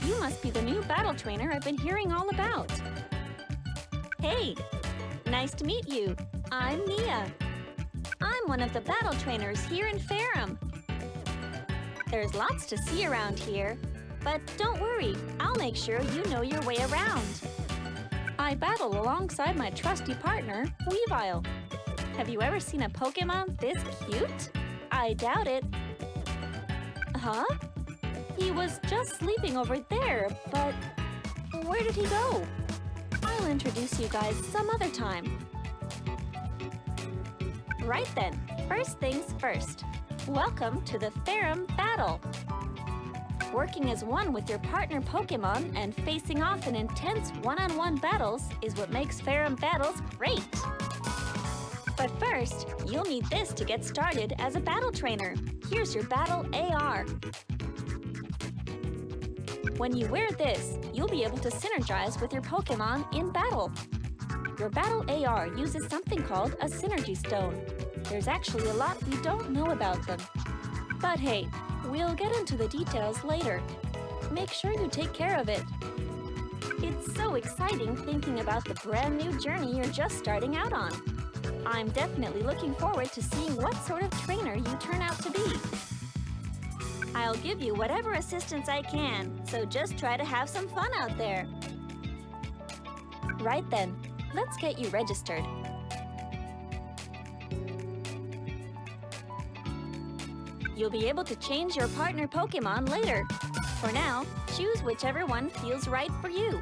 You must be the new battle trainer I've been hearing all about. Hey, nice to meet you. I'm Nia. I'm one of the battle trainers here in Farum. There's lots to see around here, but don't worry, I'll make sure you know your way around. I battle alongside my trusty partner, Weavile. Have you ever seen a Pokémon this cute? I doubt it. Huh? He was just sleeping over there, but where did he go? I'll introduce you guys some other time. Right then, first things first. Welcome to the Farum Battle. Working as one with your partner Pokémon and facing off in intense one-on-one battles is what makes Farum battles great. But first, you'll need this to get started as a battle trainer. Here's your battle AR. When you wear this, you'll be able to synergize with your Pokémon in battle. Your battle AR uses something called a synergy stone. There's actually a lot we don't know about them. But hey, we'll get into the details later. Make sure you take care of it. It's so exciting thinking about the brand new journey you're just starting out on. I'm definitely looking forward to seeing what sort of trainer you turn out to be. I'll give you whatever assistance I can, so just try to have some fun out there. Right then, let's get you registered. You'll be able to change your partner Pokémon later. For now, choose whichever one feels right for you.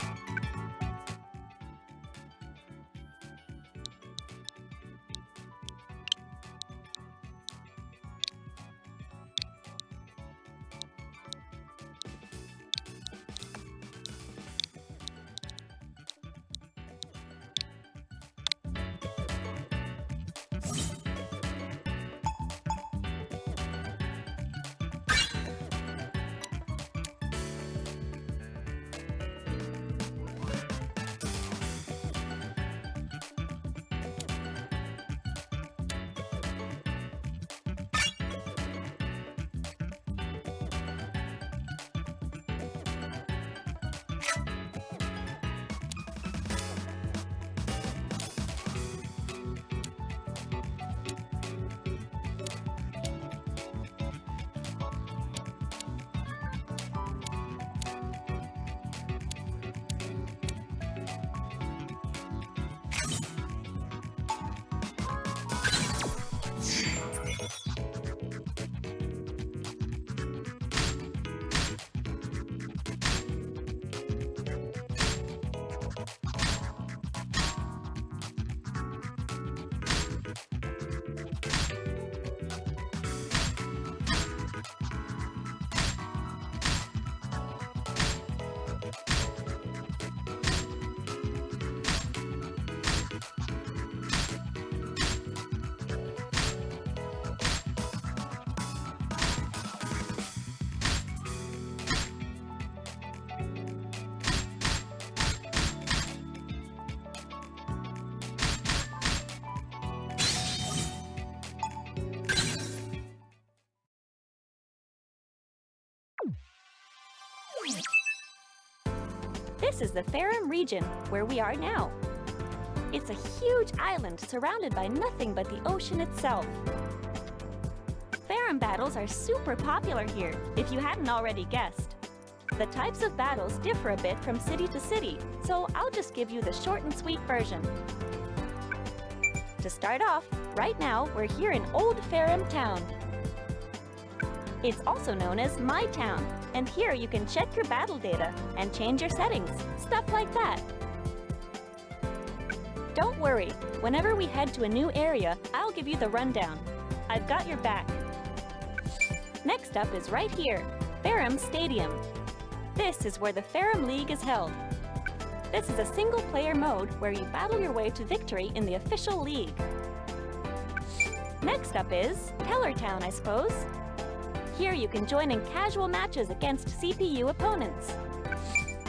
This is the Farum region, where we are now. It's a huge island surrounded by nothing but the ocean itself. Farum battles are super popular here, if you hadn't already guessed. The types of battles differ a bit from city to city, so I'll just give you the short and sweet version. To start off, right now we're here in Old Farum Town. It's also known as My Town, and here you can check your battle data and change your settings, stuff like that. Don't worry, whenever we head to a new area, I'll give you the rundown. I've got your back. Next up is right here, Farum Stadium. This is where the Farum League is held. This is a single-player mode where you battle your way to victory in the official league. Next up is Teller Town, I suppose. Here you can join in casual matches against CPU opponents.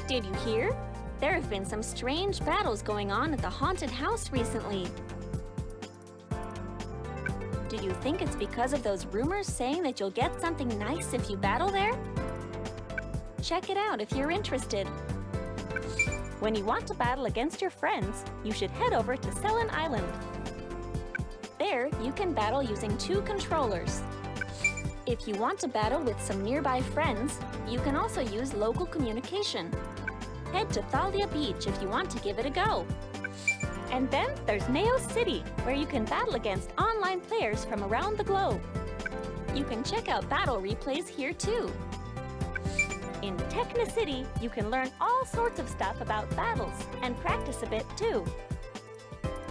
Did you hear? There have been some strange battles going on at the haunted house recently. Do you think it's because of those rumors saying that you'll get something nice if you battle there? Check it out if you're interested. When you want to battle against your friends, you should head over to Selen Island. There, you can battle using 2 controllers. If you want to battle with some nearby friends, you can also use local communication. Head to Thalia Beach if you want to give it a go. And then there's Neo City, where you can battle against online players from around the globe. You can check out battle replays here too. In Tekna City, you can learn all sorts of stuff about battles and practice a bit too.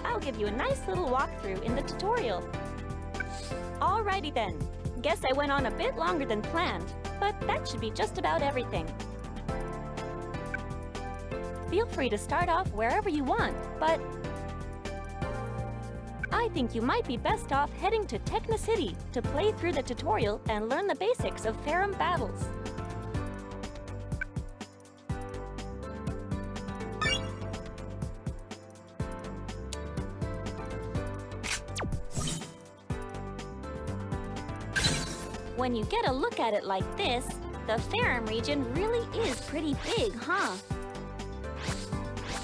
I'll give you a nice little walkthrough in the tutorial. Alrighty then. Guess I went on a bit longer than planned, but that should be just about everything. Feel free to start off wherever you want, but I think you might be best off heading to Tekna City to play through the tutorial and learn the basics of Farum battles. When you get a look at it like this, the Farum region really is pretty big, huh?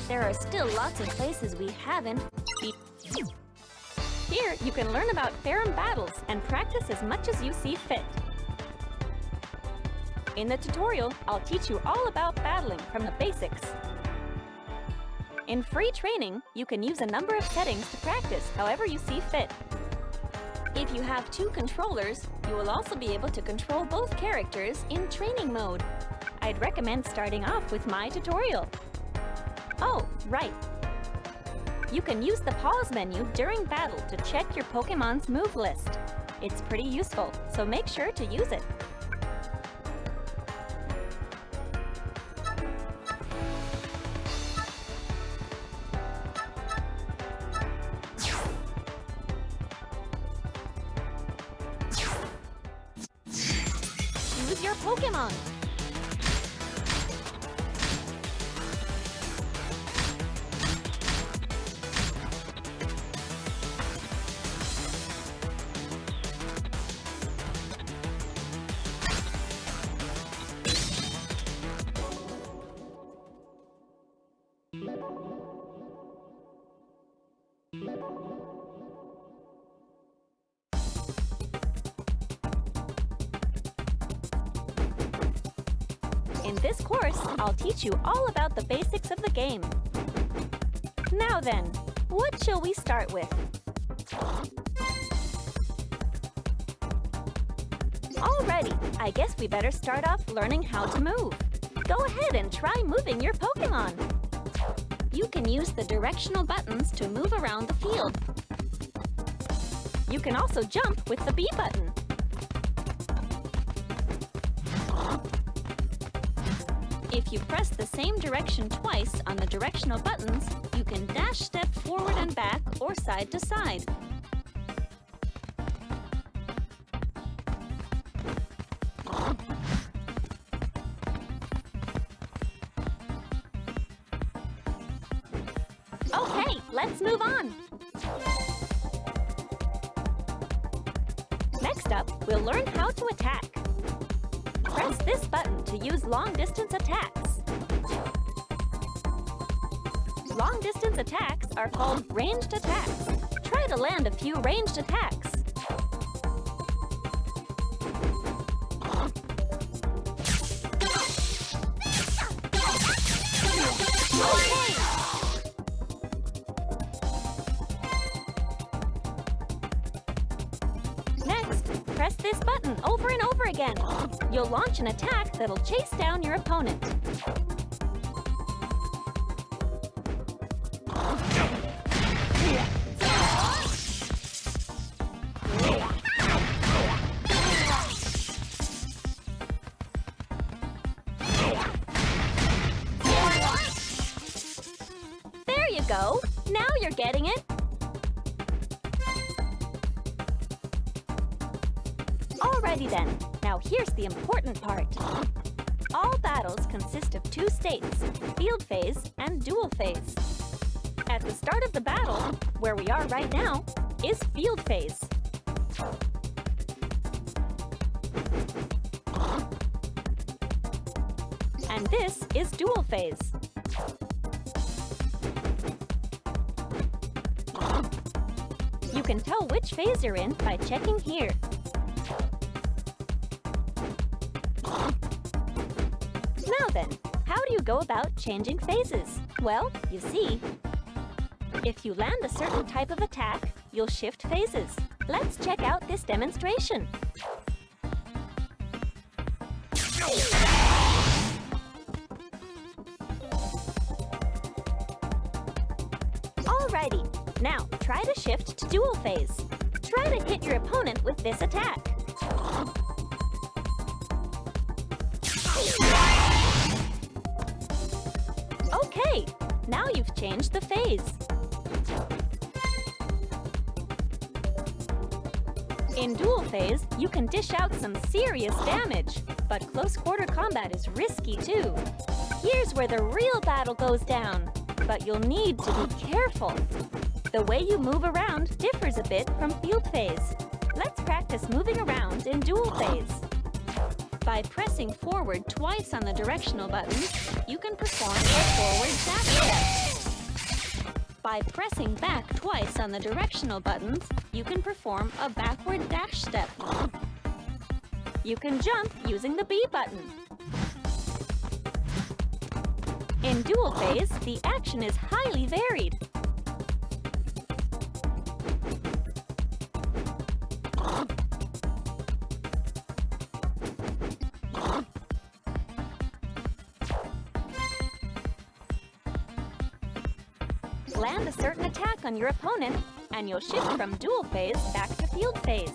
There are still lots of places we haven't. Here, you can learn about Farum battles and practice as much as you see fit. In the tutorial, I'll teach you all about battling from the basics. In free training, you can use a number of settings to practice however you see fit. If you have 2 controllers, you will also be able to control both characters in training mode. I'd recommend starting off with my tutorial. Oh, right. You can use the pause menu during battle to check your Pokémon's move list. It's pretty useful, so make sure to use it. Choose your Pokémon. In this course, I'll teach you all about the basics of the game. Now then, what shall we start with? Alrighty, I guess we better start off learning how to move. Go ahead and try moving your Pokémon. You can use the directional buttons to move around the field. You can also jump with the B button. If you press the same direction twice on the directional buttons, you can dash step forward and back or side to side. Okay, let's move on. Next up, we'll learn how to attack. Press this button to use long-distance attacks. Long-distance attacks are called ranged attacks. Try to land a few ranged attacks. Next, press this button over and over again. You'll launch an attack that'll chase down your opponent. There you go! Now you're getting it! Alrighty then, now here's the important part. All battles consist of two states, field phase and duel phase. At the start of the battle, where we are right now, is field phase. And this is duel phase. You can tell which phase you're in by checking here. Now then, how do you go about changing phases? Well, you see, if you land a certain type of attack, you'll shift phases. Let's check out this demonstration. Alrighty, now try to shift to duel phase. Try to hit your opponent with this attack. Okay, now you've changed the phase. In duel phase, you can dish out some serious damage, but close quarter combat is risky too. Here's where the real battle goes down, but you'll need to be careful. The way you move around differs a bit from field phase. Let's practice moving around in duel phase. By pressing forward twice on the directional buttons, you can perform a forward dash step. By pressing back twice on the directional buttons, you can perform a backward dash step. You can jump using the B button. In duel phase, the action is highly varied. Land a certain attack on your opponent, and you'll shift from duel phase back to field phase.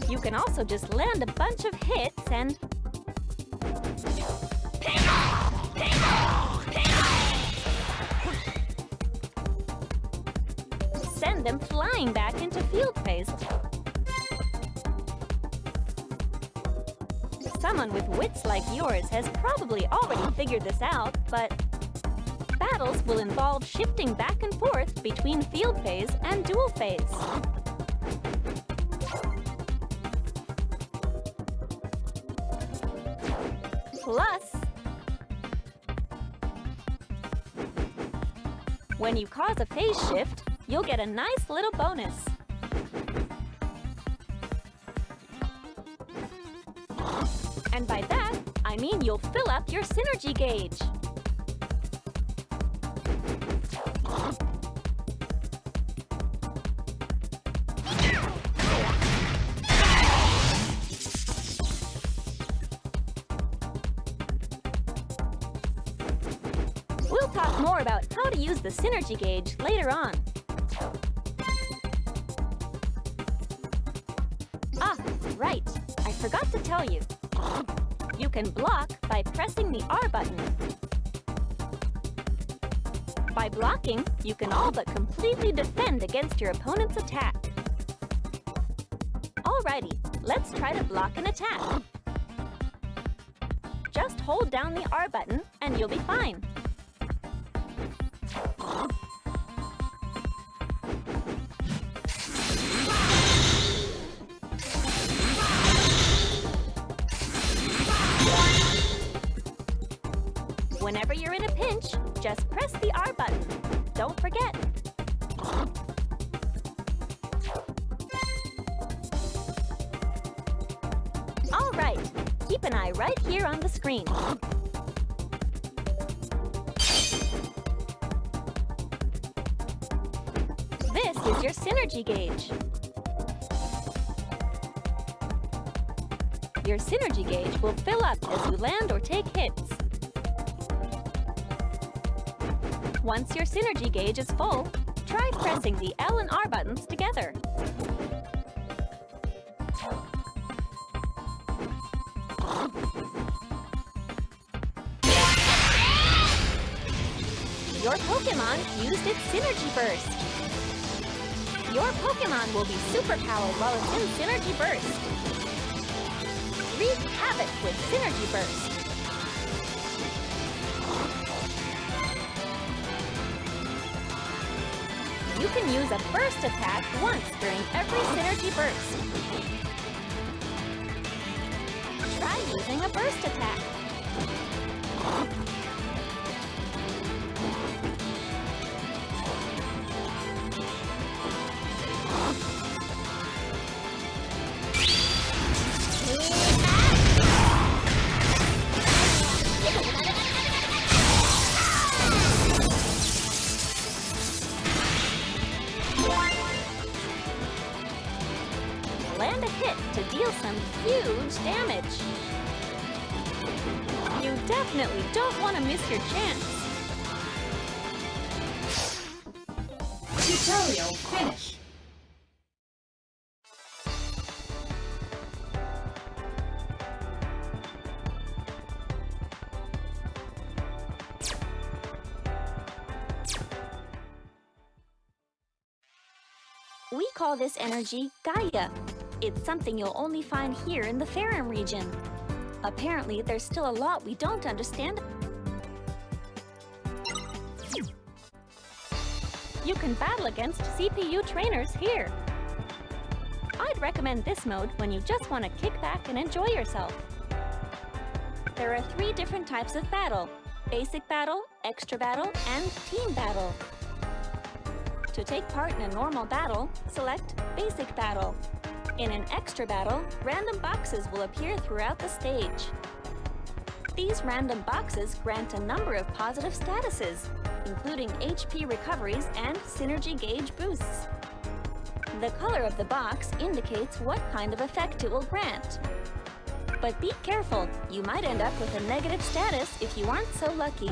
You can also just land a bunch of hits and send them flying back into field phase. Someone with wits like yours has probably already figured this out, but battles will involve shifting back and forth between field phase and duel phase. Plus, when you cause a phase shift, you'll get a nice little bonus. And by that, I mean you'll fill up your synergy gauge. We'll talk more about how to use the synergy gauge later on. Ah, right. I forgot to tell you. You can block by pressing the R button. By blocking, you can all but completely defend against your opponent's attack. Alrighty, let's try to block an attack. Just hold down the R button and you'll be fine. Whenever you're in a pinch, just press the R button. Don't forget. All right, keep an eye right here on the screen. This is your synergy gauge. Your synergy gauge will fill up as you land or take hits. Once your synergy gauge is full, try pressing the L and R buttons together. Your Pokémon used its Synergy Burst. Your Pokémon will be superpowered while it's in Synergy Burst. Wreak havoc with Synergy Burst. You can use a burst attack once during every Synergy Burst. Try using a burst attack. Land a hit to deal some huge damage. You definitely don't want to miss your chance. Tutorial finish. We call this energy Gaia. It's something you'll only find here in the Farum region. Apparently, there's still a lot we don't understand. You can battle against CPU trainers here. I'd recommend this mode when you just want to kick back and enjoy yourself. There are 3 different types of battle: basic battle, extra battle, and team battle. To take part in a normal battle, select basic battle. In an extra battle, random boxes will appear throughout the stage. These random boxes grant a number of positive statuses, including HP recoveries and synergy gauge boosts. The color of the box indicates what kind of effect it will grant. But be careful, you might end up with a negative status if you aren't so lucky.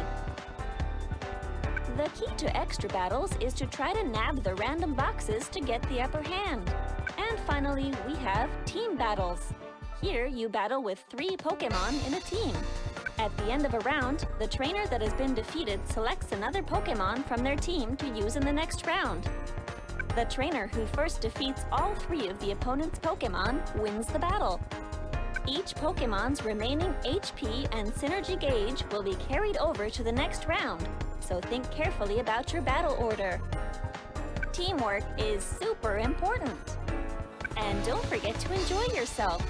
The key to extra battles is to try to nab the random boxes to get the upper hand. And finally, we have team battles. Here, you battle with 3 Pokémon in a team. At the end of a round, the trainer that has been defeated selects another Pokémon from their team to use in the next round. The trainer who first defeats all 3 of the opponent's Pokémon wins the battle. Each Pokémon's remaining HP and synergy gauge will be carried over to the next round, so think carefully about your battle order. Teamwork is super important. And don't forget to enjoy yourself.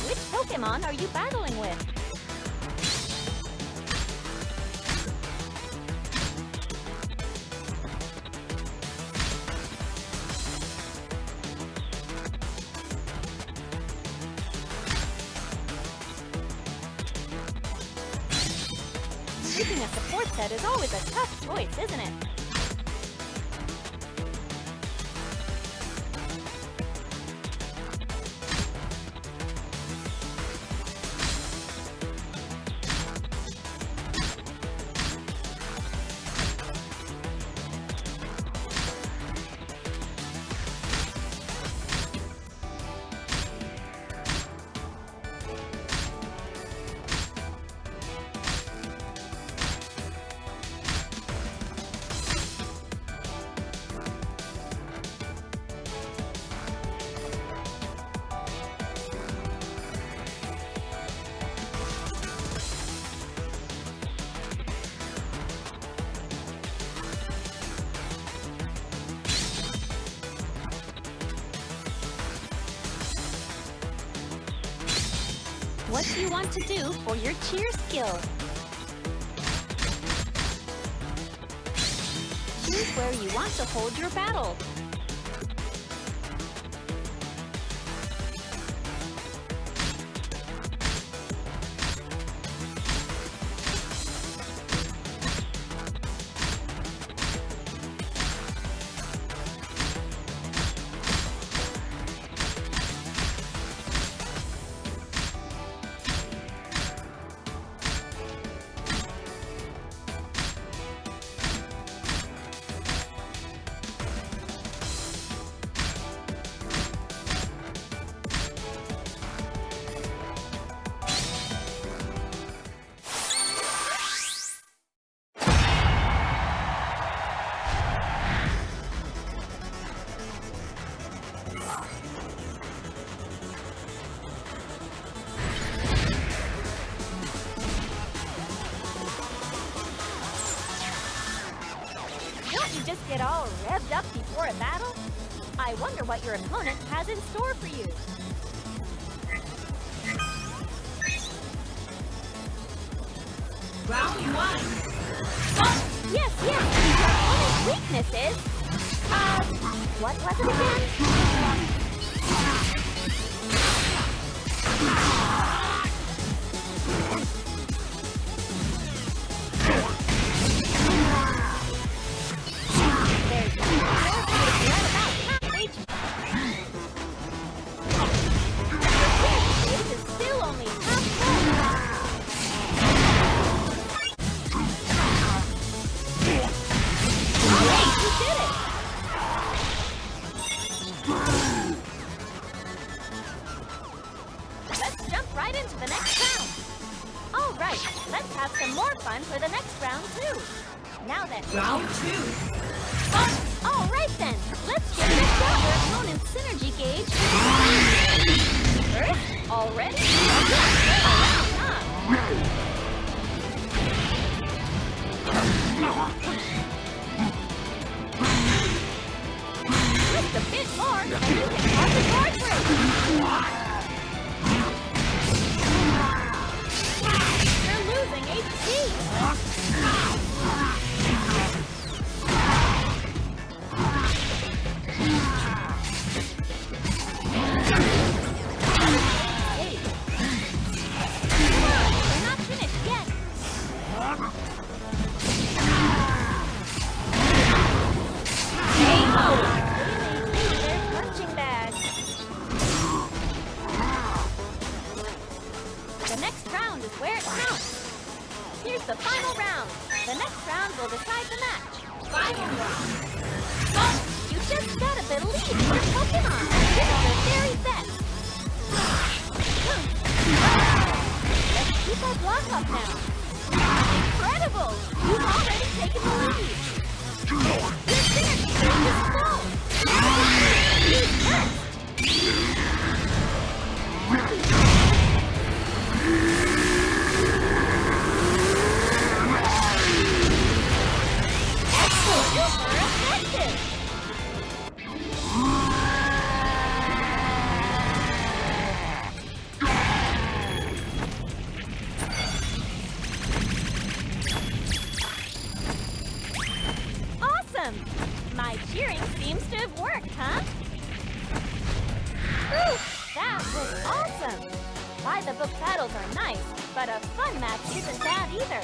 Which Pokémon are you battling with? Picking a support set is always a tough choice, isn't it? what you want to do for your cheer skill. Choose where you want to hold your battle. Just get all revved up before a battle? I wonder what your opponent has in store for you. Round 1. Yes, your opponent's weakness is... what was it again? Right into the next round. All right, let's have some more fun for the next round too. Now then. Round 2. All right then, let's give it a shot. Your opponent's synergy gauge. Already? Just a bit more, and you can have the card break. Losing HP. We're not finished yet. There's punching bags. The next round is where it counts. Here's the final round. The next round will decide the match. Final round. You just gotta believe in your Pokemon. Give it your very best. Let's keep our block up now. Incredible! You've already taken the lead. Your synergy gauge is full. Use first. Super effective! Awesome! My cheering seems to have worked, huh? Whew, that was awesome! By-the-book battles are nice, but a fun match isn't bad either.